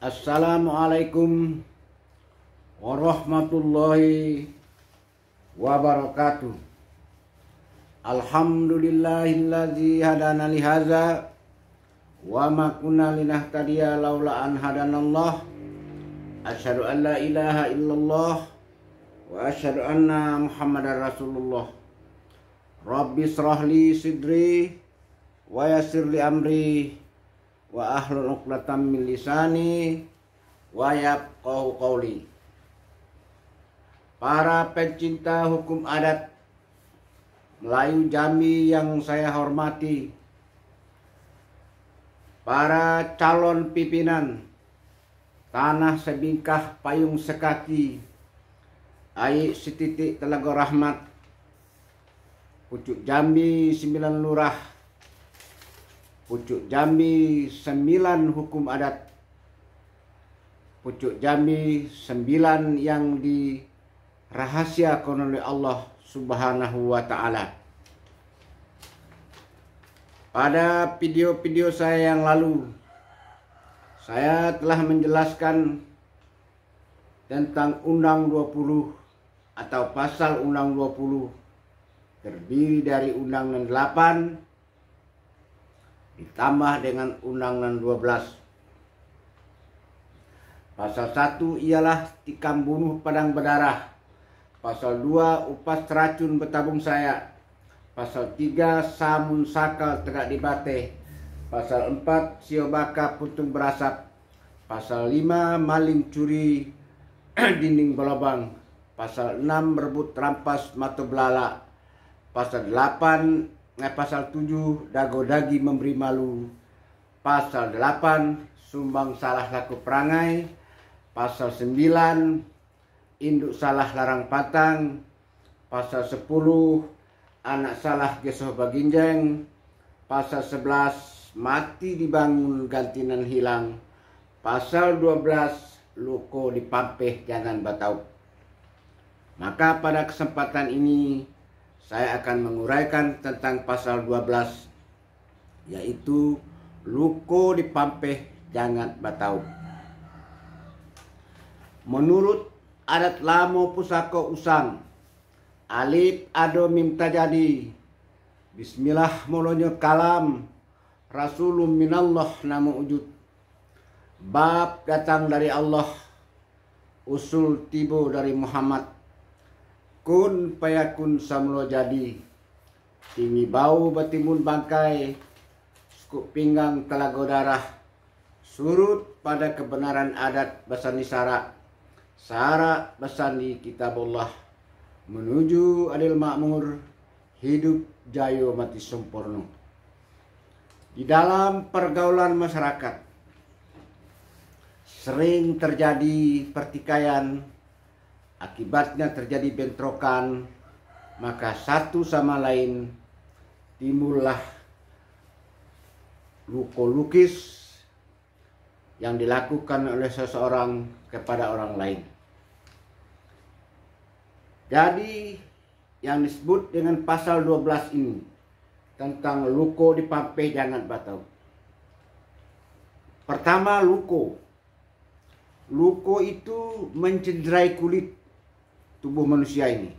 Assalamualaikum warahmatullahi wabarakatuh. Alhamdulillahilladzi hadana li hadza wa ma kunna linahtadiya laula an hadanallah. Asyhadu an la ilaha illallah wa asyhadu anna Muhammadar Rasulullah. Rabbi shrah li sidri wa yassir li amri wa ahlul 'uqdatam min lisani wa yafqahu qawli. Para pencinta hukum adat Melayu Jambi yang saya hormati, para calon pimpinan Tanah Sebingkah Payung Sekaki, Ai Setitik Telaga Rahmat, Pucuk Jambi 9 Lurah, Pucuk Jambi 9 hukum adat, Pucuk Jambi 9 yang dirahasiakan oleh Allah Subhanahu wa ta'ala. Pada video-video saya yang lalu, saya telah menjelaskan tentang Undang 20 atau pasal Undang 20 terdiri dari Undang 8 ditambah dengan Undang-Undang 12. Pasal 1 ialah tikam bunuh padang berdarah. Pasal 2 upas racun bertabung saya. Pasal 3 samun sakal tegak di bate. Pasal 4 sio baka puntung berasap. Pasal 5 maling curi dinding berlubang. Pasal 6 merebut rampas mata belala. Pasal 7 dago dagi memberi malu. Pasal 8 sumbang salah laku perangai. Pasal 9 induk salah larang patang. Pasal 10 anak salah gesoh baginjeng. Pasal 11 mati dibangun gantinan hilang. Pasal 12 luko dipampeh jangan batau. Maka pada kesempatan ini saya akan menguraikan tentang pasal 12, yaitu luko dipampeh jangan batau. Menurut adat lamo pusako usang, alif ado mim tajadi, bismillah molonyo kalam, rasulun minallah namu ujud. Bab datang dari Allah, usul tibo dari Muhammad. Kun payakun samlo jadi, tinggi bau batimun bangkai, skup pinggang telaga darah, surut pada kebenaran adat basani sara, sara basani kitabullah, menuju adil makmur, hidup jayo mati sempurna. Di dalam pergaulan masyarakat sering terjadi pertikaian. Akibatnya terjadi bentrokan, maka satu sama lain timbullah luko lukis yang dilakukan oleh seseorang kepada orang lain. Jadi yang disebut dengan pasal 12 ini tentang luko dipampeh jangan batau. Pertama, luko. Luko itu mencederai kulit tubuh manusia ini.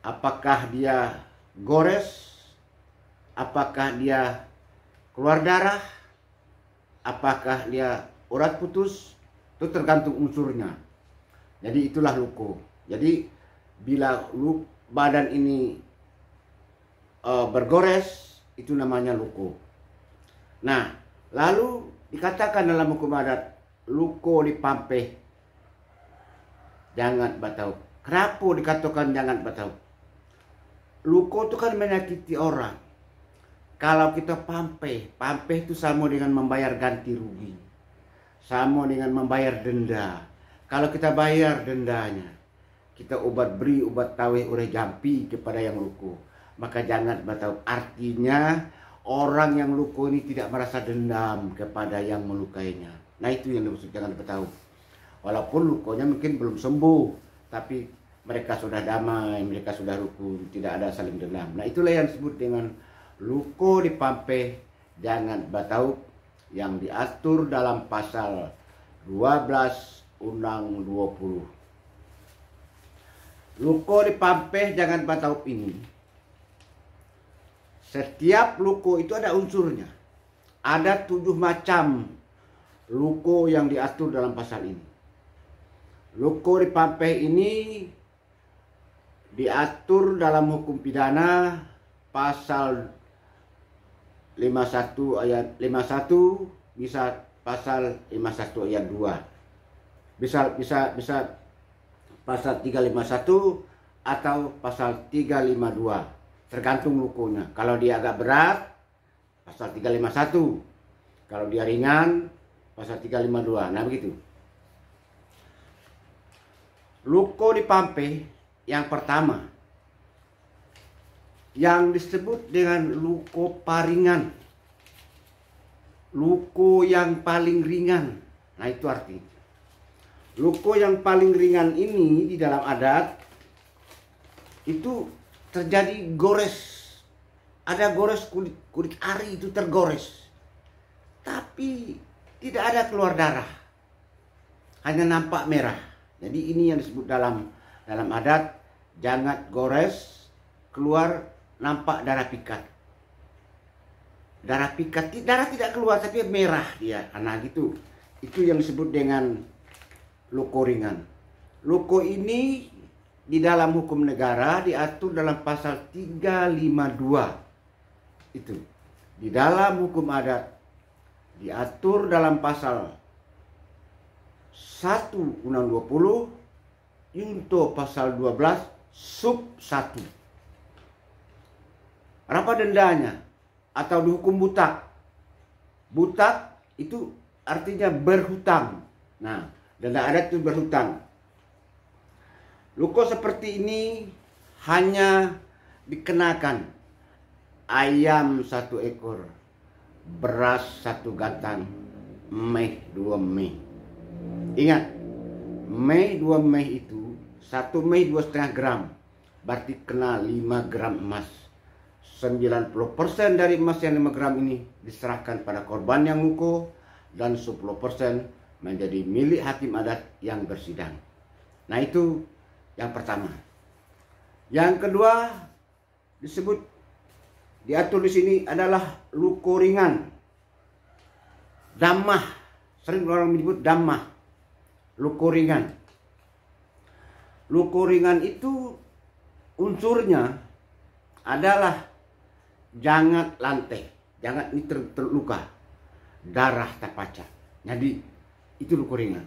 Apakah dia gores? Apakah dia keluar darah? Apakah dia urat putus? Itu tergantung unsurnya. Jadi itulah luko. Jadi bila badan ini bergores, itu namanya luko. Nah, lalu dikatakan dalam hukum adat, luko dipampeh jangan batau. Kenapa dikatakan jangan batau? Luko itu kan menyakiti orang. Kalau kita pampeh itu sama dengan membayar ganti rugi, sama dengan membayar denda. Kalau kita bayar dendanya, kita beri obat taweh oleh jampi kepada yang luko, maka jangan batau. Artinya orang yang luko ini tidak merasa dendam kepada yang melukainya. Nah, itu yang dimaksud jangan batau. Walaupun lukonya mungkin belum sembuh, tapi mereka sudah damai, mereka sudah rukun, tidak ada saling dendam. Nah itulah yang disebut dengan luko dipampeh jangan batauk, yang diatur dalam pasal 12 Undang 20. Luko dipampeh jangan batauk ini, setiap luko itu ada unsurnya. Ada 7 macam luko yang diatur dalam pasal ini. Luko dipampeh ini diatur dalam hukum pidana pasal 51 ayat 51, bisa pasal 51 ayat 2. Bisa pasal 351 atau pasal 352. Tergantung lukunya. Kalau dia agak berat, pasal 351. Kalau dia ringan, pasal 352. Nah begitu. Luko dipampeh yang pertama, yang disebut dengan luko paringan, luko yang paling ringan. Nah itu artinya luko yang paling ringan ini di dalam adat itu terjadi gores, ada gores, kulit ari itu tergores, tapi tidak ada keluar darah, hanya nampak merah. Jadi ini yang disebut dalam adat, jangat gores, keluar nampak darah pikat. Darah pikat, darah tidak keluar tapi merah dia. Nah gitu. Itu yang disebut dengan luko ringan. Luko ini di dalam hukum negara diatur dalam pasal 352. Itu. Di dalam hukum adat diatur dalam pasal 1 Undang 20 junto pasal 12 sub 1. Berapa dendanya? Atau dihukum butak. Butak itu artinya berhutang. Nah, denda adat itu berhutang. Luko seperti ini hanya dikenakan ayam 1 ekor, beras 1 gatang, meh 2 meh. Ingat, meh 2 meh itu 1 meh 2,5 gram, berarti kena 5 gram emas. 90% dari emas yang 5 gram ini diserahkan pada korban yang luko, dan 10% menjadi milik hakim adat yang bersidang. Nah itu yang pertama. Yang kedua disebut, diatur di sini adalah luko ringan, damah. Sering orang menyebut damah, luko ringan. Luko ringan itu unsurnya adalah jangat lantai, jangat ini terluka, darah terpacak. Jadi itu luko ringan.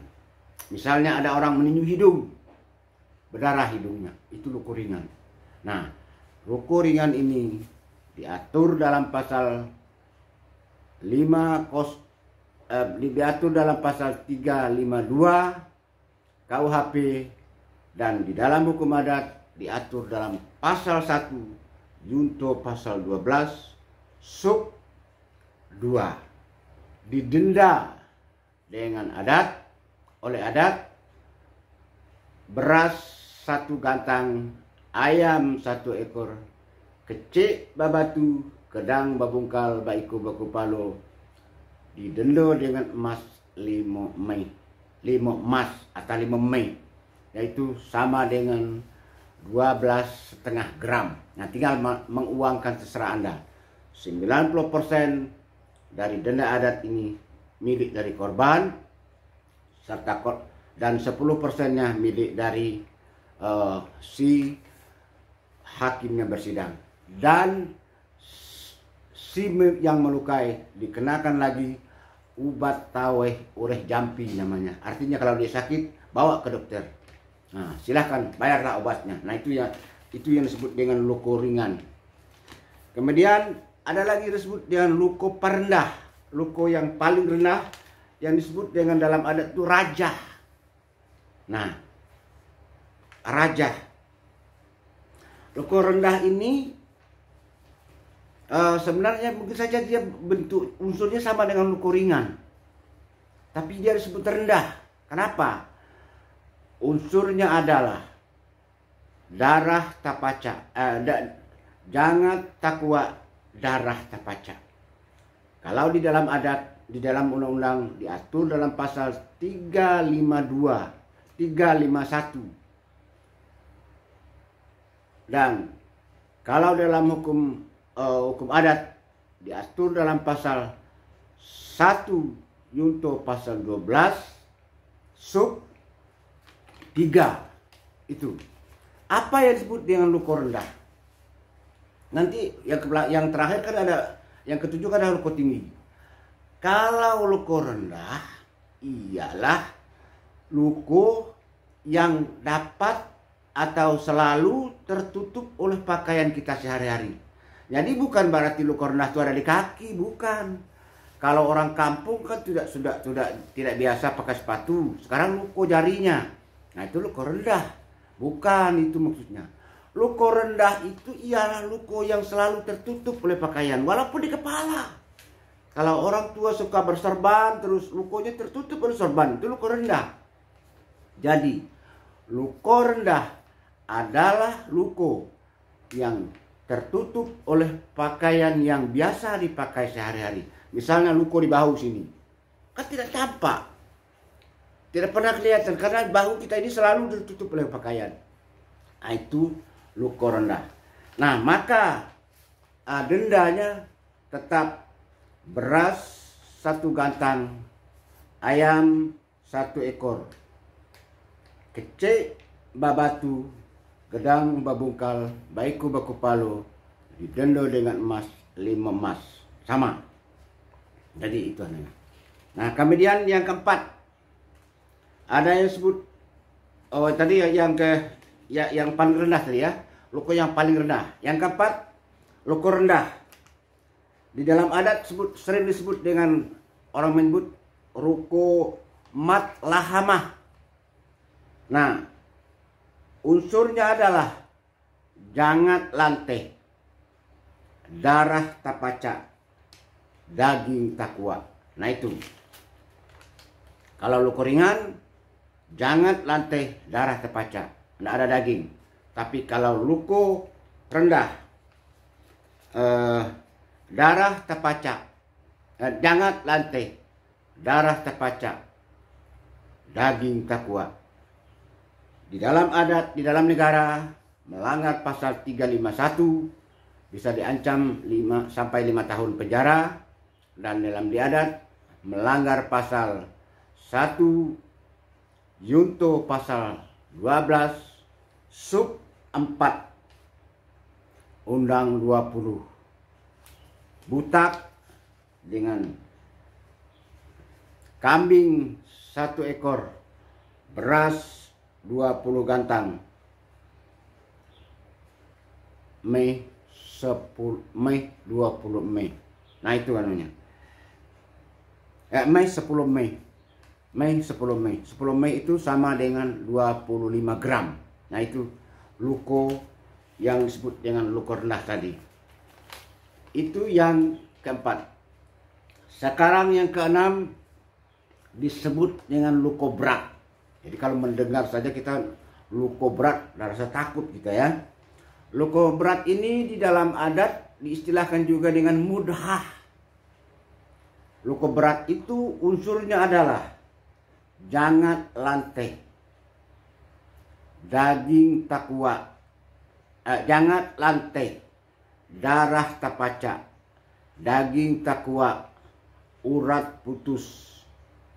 Misalnya ada orang meninju hidung, berdarah hidungnya, itu luko ringan. Nah, luko ringan ini diatur dalam pasal 5 diatur dalam pasal 352 KUHP, dan di dalam hukum adat diatur dalam pasal 1 junto pasal 12 sub 2. Didenda dengan adat, oleh adat, beras 1 gantang, ayam 1 ekor, kecik babatu, kedang babungkal, baiku baku palo, didenda dengan emas 5 mei, 5 emas atau 5 mei, yaitu sama dengan 12,5 gram. Nah tinggal menguangkan terserah Anda. 90% dari denda adat ini milik dari korban, serta dan 10%-nya milik dari si hakimnya bersidang. Dan si yang melukai dikenakan lagi ubat taweh ureh jampi namanya. Artinya kalau dia sakit bawa ke dokter. Nah, silahkan bayarlah obatnya. Nah itu yang disebut dengan luko ringan. Kemudian ada lagi disebut dengan luko perendah, luko yang paling rendah yang disebut dengan dalam adat itu rajah. Nah, rajah. Luko rendah ini sebenarnya mungkin saja dia bentuk unsurnya sama dengan luko ringan, tapi dia disebut rendah. Kenapa? Unsurnya adalah darah tapaca, jangan takwa darah tapaca. Kalau di dalam adat, di dalam undang-undang diatur dalam pasal 352, 351. Dan kalau dalam hukum adat diatur dalam pasal 1 Yunto pasal 12 sub 3 itu. Apa yang disebut dengan luko rendah? Nanti yang terakhir kan ada, yang ketujuh kan ada luko tinggi. Kalau luko rendah ialah luko yang dapat atau selalu tertutup oleh pakaian kita sehari-hari. Jadi bukan berarti luko rendah itu ada di kaki, bukan. Kalau orang kampung kan sudah tidak biasa pakai sepatu, sekarang luko jarinya. Nah itu luko rendah. Bukan itu maksudnya. Luko rendah itu ialah luko yang selalu tertutup oleh pakaian, walaupun di kepala. Kalau orang tua suka berserban terus lukonya tertutup oleh sorban, itu luko rendah. Jadi luko rendah adalah luko yang tertutup oleh pakaian yang biasa dipakai sehari-hari. Misalnya luko di bahu sini, kan tidak tampak, tidak pernah kelihatan karena bahu kita ini selalu tertutup oleh pakaian. Nah, itu luko rendah. Nah, maka dendanya tetap beras 1 gantang, ayam 1 ekor, kecek babatu, gedang babungkal, baiku baku palo, didendo dengan emas 5 emas. Sama. Jadi itu anehnya. Nah, kemudian yang keempat, ada yang sebut, tadi yang paling rendah tadi ya, luko yang paling rendah. Yang keempat, luko rendah. Di dalam adat sering disebut dengan, orang menyebut ruko mat lahamah. Nah, unsurnya adalah jangat lantai, darah tapaca, daging takwa. Nah itu. Kalau luko ringan, jangat lantai, darah tapaca, tidak ada daging. Tapi kalau luko rendah, darah tapaca, jangat lantai, darah tapaca, daging takwa. Di dalam adat, di dalam negara, melanggar pasal 351 bisa diancam 5 sampai 5 tahun penjara. Dan dalam diadat melanggar pasal 1 Yunto pasal 12 sub 4 Undang 20, butak dengan kambing 1 ekor, beras 20 gantang, Mei 20 Mei. Nah itu anunya. Mei 10 Mei. Mei 10 Mei. 10 Mei itu sama dengan 25 gram. Nah itu luko yang disebut dengan luko rendah tadi. Itu yang keempat. Sekarang yang keenam disebut dengan luko berat. Jadi kalau mendengar saja kita luko berat, rasa takut kita ya. Luko berat ini di dalam adat diistilahkan juga dengan mudhah. Luko berat itu unsurnya adalah jangat lantai, daging takwa, jangat lantai, darah tapaca, daging takwa, urat putus,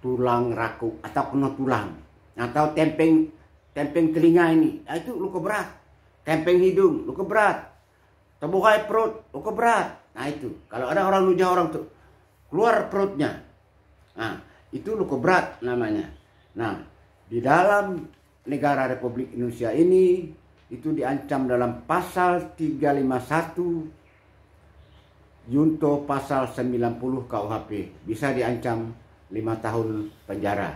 tulang raku atau kena tulang, atau tempeng telinga ini, itu luka berat. Tempeng hidung, luka berat. Tebuhai perut, luka berat. Nah itu, kalau ada orang lujah orang tuh keluar perutnya, nah itu luka berat namanya. Nah di dalam negara Republik Indonesia ini itu diancam dalam pasal 351 Yunto pasal 90 KUHP, bisa diancam 5 tahun penjara.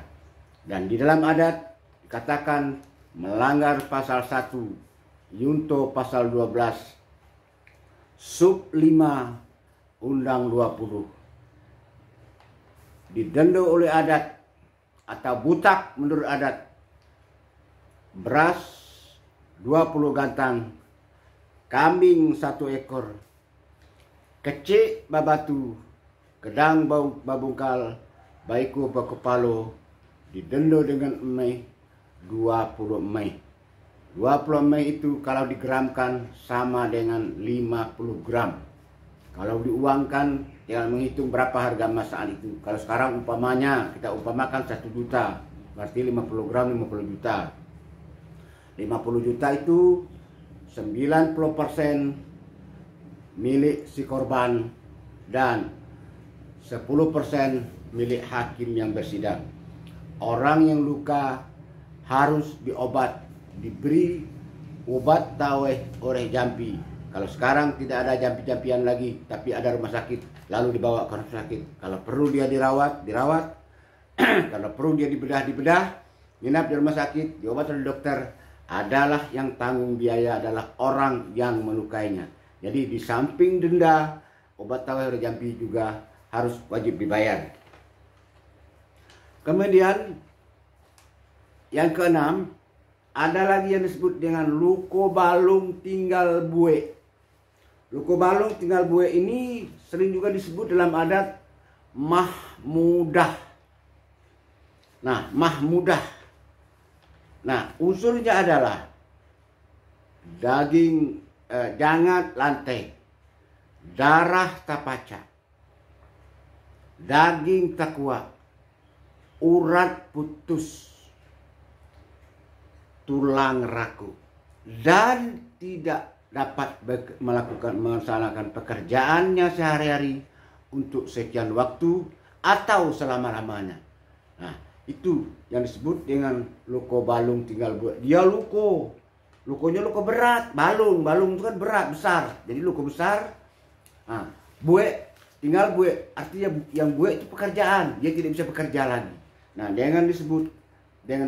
Dan di dalam adat dikatakan melanggar pasal 1 Yunto pasal 12 sub 5 Undang 20, didenda oleh adat atau butak menurut adat beras 20 gantang, kambing 1 ekor, kecik babatu, gedang babungkal, baiku bakupalo, didendo dengan emai 20 emai. 20 emai itu kalau digramkan sama dengan 50 gram. Kalau diuangkan, tinggal menghitung berapa harga emas saat itu. Kalau sekarang umpamanya kita umpamakan 1 juta, berarti 50 gram 50 juta. 50 juta itu 90% milik si korban dan 10% milik hakim yang bersidang. Orang yang luka harus diobat, diberi obat taweh oleh jampi. Kalau sekarang tidak ada jampi-jampian lagi, tapi ada rumah sakit, lalu dibawa ke rumah sakit. Kalau perlu dia dirawat. Kalau perlu dia dibedah, nginap di rumah sakit, diobat oleh dokter. Adalah yang tanggung biaya adalah orang yang melukainya. Jadi di samping denda, obat taweh oleh jampi juga harus wajib dibayar. Kemudian yang keenam, ada lagi yang disebut dengan luko balung tinggal bue. Luko balung tinggal bue ini sering juga disebut dalam adat mahmudah. Nah, mahmudah. Nah, unsurnya adalah daging jangat lantai, darah tapaca, daging takwa, urat putus, tulang raku, dan tidak dapat melaksanakan pekerjaannya sehari-hari untuk sekian waktu atau selama-lamanya. Nah, itu yang disebut dengan luko balung tinggal bue. Dia lukonya luko berat, balung itu kan berat, besar. Jadi luko besar. Nah, bue tinggal bue, artinya yang bue itu pekerjaan, dia tidak bisa bekerja lagi. Nah, dengan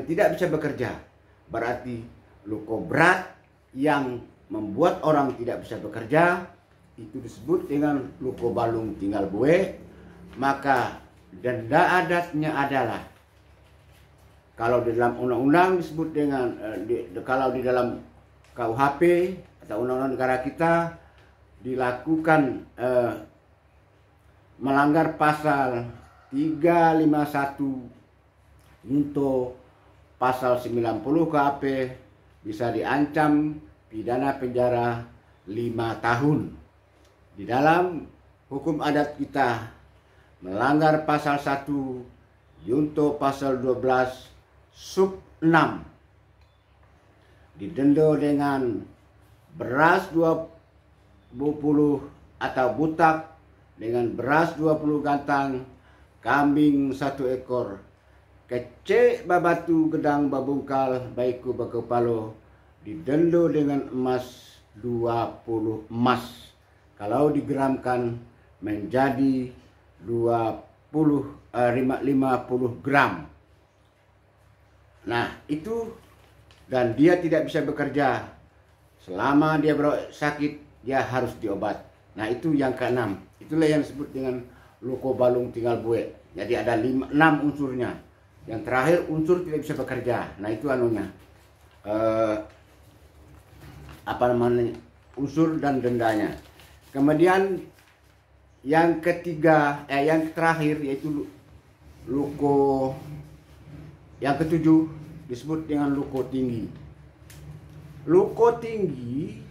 tidak bisa bekerja, berarti luko berat yang membuat orang tidak bisa bekerja, itu disebut dengan luko balung tinggal bue. Maka denda adatnya adalah, kalau di dalam undang-undang disebut dengan kalau di dalam KUHP atau undang-undang negara kita dilakukan melanggar pasal 351 junto pasal 90 KUHP, bisa diancam pidana penjara 5 tahun. Di dalam hukum adat kita melanggar pasal 1 junto pasal 12 sub 6, didenda dengan beras 20 atau butak dengan beras 20 gantang, kambing 1 ekor, kecek babatu, gedang babungkal, baiku bakupalo, didenda dengan emas 20 emas. Kalau digramkan menjadi 50 gram. Nah, itu, dan dia tidak bisa bekerja. Selama dia sakit, dia harus diobat. Nah, itu yang keenam. Itulah yang disebut dengan luko balung tinggal bue. Jadi ada 6 unsurnya. Yang terakhir unsur tidak bisa bekerja. Nah, itu anunya. Unsur dan dendanya. Kemudian yang ketiga, yang terakhir yaitu luko yang ketujuh disebut dengan luko tinggi. Luko tinggi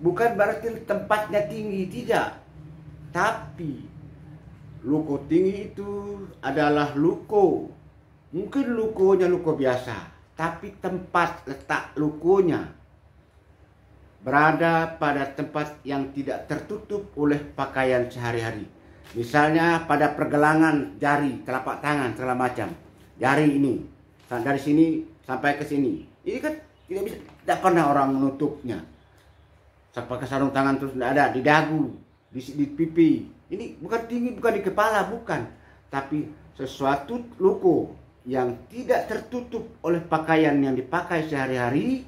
bukan berarti tempatnya tinggi, tidak. Tapi luko tinggi itu adalah luko. Mungkin lukonya luko biasa, tapi tempat letak lukonya berada pada tempat yang tidak tertutup oleh pakaian sehari-hari. Misalnya pada pergelangan jari, telapak tangan, segala macam. Jari ini, dari sini sampai ke sini. Ini kan tidak bisa, tidak pernah orang menutupnya. Sampai ke sarung tangan terus tidak ada, di dagu, di pipi. Ini bukan tinggi, bukan di kepala, bukan. Tapi sesuatu luko yang tidak tertutup oleh pakaian yang dipakai sehari-hari,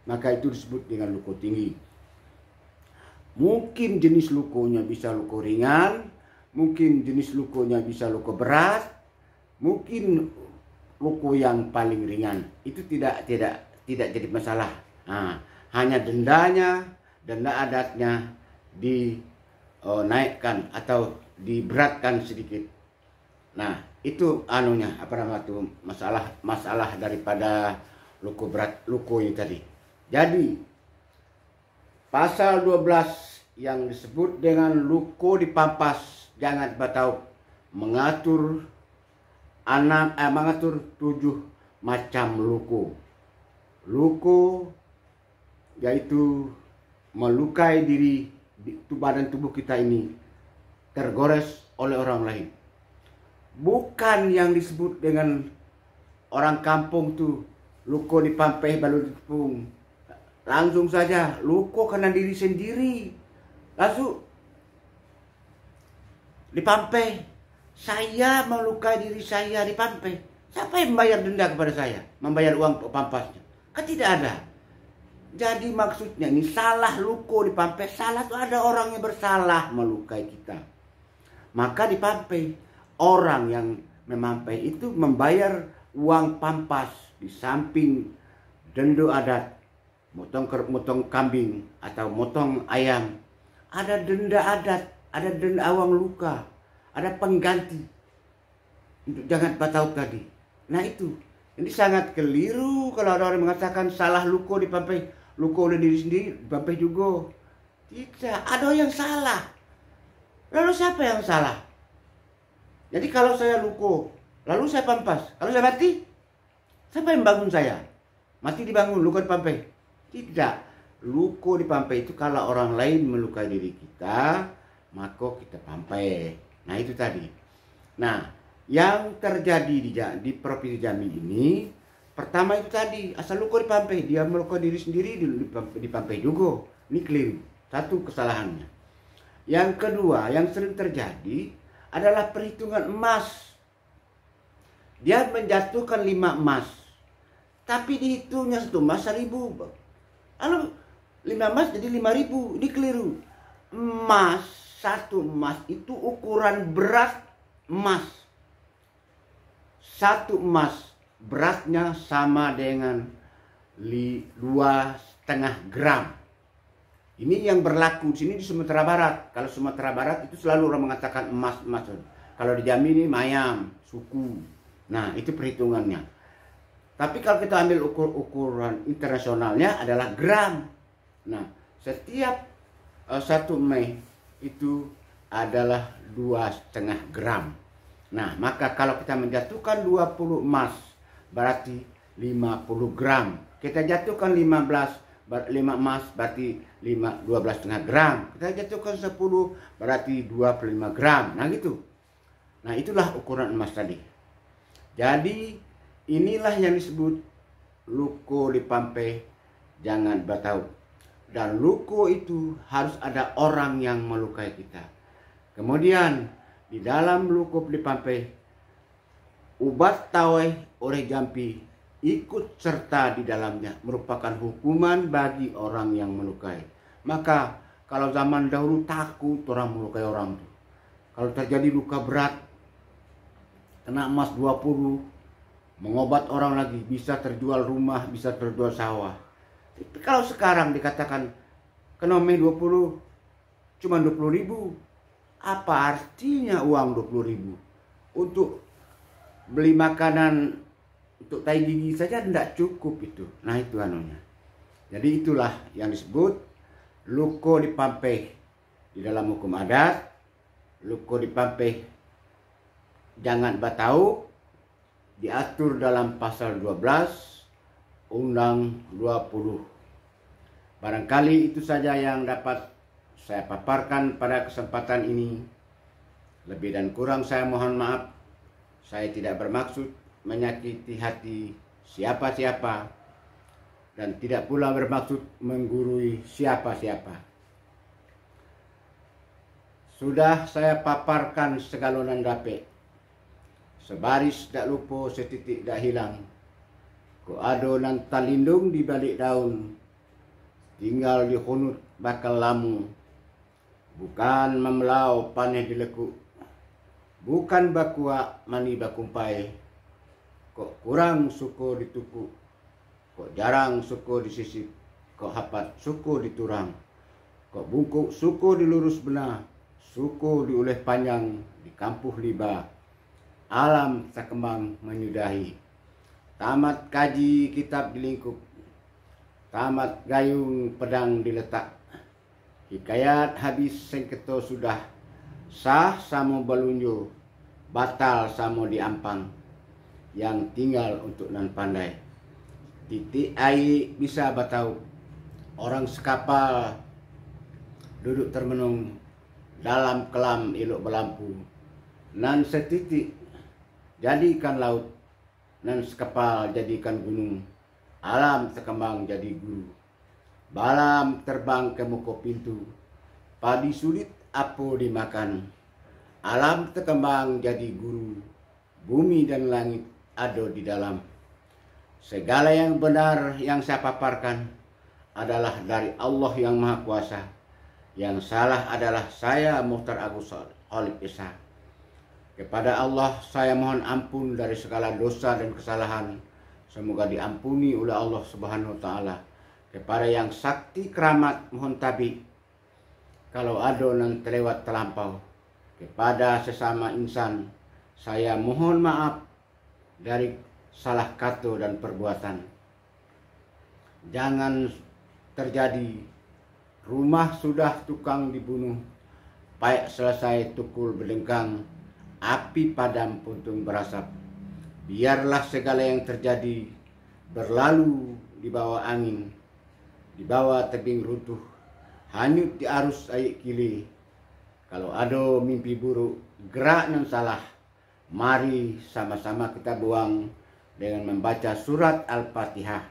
maka itu disebut dengan luko tinggi. Mungkin jenis lukonya bisa luko ringan, mungkin jenis lukonya bisa luko berat, mungkin luko yang paling ringan. Itu tidak jadi masalah. Nah, hanya denda adatnya dinaikkan atau diberatkan sedikit. Nah, itu anunya apa nama itu masalah daripada luko ini tadi. Jadi pasal 12 yang disebut dengan luko dipampas jangan batau mengatur 7 macam luko. Luko yaitu melukai diri badan tubuh kita ini tergores oleh orang lain. Bukan yang disebut dengan orang kampung tuh luko dipampeh balu ditepung. Langsung saja luko karena diri sendiri. Langsung dipampeh. Saya melukai diri saya dipampeh. Siapa yang membayar denda kepada saya? Membayar uang pampasnya? Kan tidak ada. Jadi maksudnya ini salah luko dipampeh. Salah itu ada orang yang bersalah melukai kita. Maka dipampeh. Orang yang memampeh itu membayar uang pampas di samping denda adat. Motong kambing atau motong ayam. Ada denda adat, ada denda awang luka, ada pengganti untuk jangan batau tadi. Nah itu, ini sangat keliru kalau ada orang mengatakan salah luko dipampeh, luko oleh diri sendiri dipampeh juga. Tidak, ada yang salah. Lalu siapa yang salah? Jadi kalau saya luko, lalu saya pampas, kalau saya mati, siapa yang bangun saya? Mati dibangun, luko dipampeh. Tidak, luko dipampeh itu kalau orang lain melukai diri kita, maka kita pampeh. Nah itu tadi. Nah, yang terjadi di Provinsi Jambi ini, pertama itu tadi, asal luko dipampeh, dia melukai diri sendiri dipampeh juga. Ini keliru. Satu kesalahannya. Yang kedua, yang sering terjadi adalah perhitungan emas. Dia menjatuhkan 5 emas, tapi dihitungnya 1 emas 1.000. Lalu 5 emas jadi 5.000. Ini keliru. Emas, 1 emas itu ukuran berat emas. 1 emas beratnya sama dengan 2,5 gram. Ini yang berlaku di sini di Sumatera Barat. Kalau Sumatera Barat itu selalu orang mengatakan emas. Kalau di Jambi ini mayam, suku. Nah, itu perhitungannya. Tapi kalau kita ambil ukuran internasionalnya adalah gram. Nah, setiap 1 Mei itu adalah 2,5 gram. Nah, maka kalau kita menjatuhkan 20 emas berarti 50 gram. Kita jatuhkan 5 emas berarti 12,5 gram. Kita jatuhkan 10 berarti 25 gram. Nah gitu. Nah itulah ukuran emas tadi. Jadi inilah yang disebut luko dipampeh jangan batau. Dan luko itu harus ada orang yang melukai kita. Kemudian di dalam luko dipampeh ubat taweh oleh Jampi ikut serta di dalamnya, merupakan hukuman bagi orang yang melukai. Maka kalau zaman dahulu takut orang melukai orang itu. Kalau terjadi luka berat, kena emas 20, mengobat orang lagi, bisa terjual rumah, bisa terjual sawah. Tapi kalau sekarang dikatakan kena Mei 20, cuma 20.000, apa artinya uang 20.000? Untuk beli makanan untuk tai gigi saja tidak cukup itu. Nah itu anunya. Jadi itulah yang disebut luko dipampeh di dalam hukum adat. Luko dipampeh jangan batau diatur dalam pasal 12 Undang 20. Barangkali itu saja yang dapat saya paparkan pada kesempatan ini. Lebih dan kurang saya mohon maaf. Saya tidak bermaksud menyakiti hati siapa-siapa dan tidak pula bermaksud menggurui siapa-siapa. Sudah saya paparkan segalonan dape, sebaris dak lupa, setitik dak hilang. Ko ado nan talindung di balik daun, tinggal di hunut bakal lamu. Bukan memelau paneh dilekuk, bukan bakua mani bakumpai. Kok kurang suko dituku, kok jarang suko disisip. kok hapat suku diturang, kok bungkuk suku dilurus benar, suku diuleh panjang, dikampuh liba, alam sakembang menyudahi. Tamat kaji kitab dilingkup, tamat gayung pedang diletak, hikayat habis sengketo sudah, sah samo balunjo, batal samo diampang, yang tinggal untuk nan pandai. Titik air bisa batau, orang sekapal duduk termenung dalam kelam ilok berlampu, nan setitik jadikan laut, nan sekapal jadikan gunung, alam sekembang jadi guru, balam terbang ke muka pintu, padi sulit apo dimakan, alam terkembang jadi guru, bumi dan langit ada di dalam. Segala yang benar yang saya paparkan adalah dari Allah yang Maha Kuasa. Yang salah adalah saya Muhtar Agus Khalid Esa. Kepada Allah saya mohon ampun dari segala dosa dan kesalahan. Semoga diampuni oleh Allah Subhanahu wa taala. Kepada yang sakti keramat mohon tabi kalau ada yang terlewat terlampau. Kepada sesama insan saya mohon maaf dari salah kata dan perbuatan. Jangan terjadi rumah sudah tukang dibunuh, paek selesai tukul berdengkang, api padam puntung berasap. Biarlah segala yang terjadi berlalu di bawah angin, di bawah tebing runtuh, hanyut di arus air kili. Kalau ada mimpi buruk, gerak dan salah, mari sama-sama kita buang dengan membaca surat Al-Fatihah.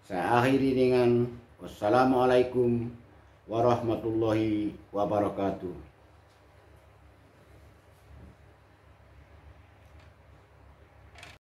Saya akhiri dengan wassalamualaikum warahmatullahi wabarakatuh.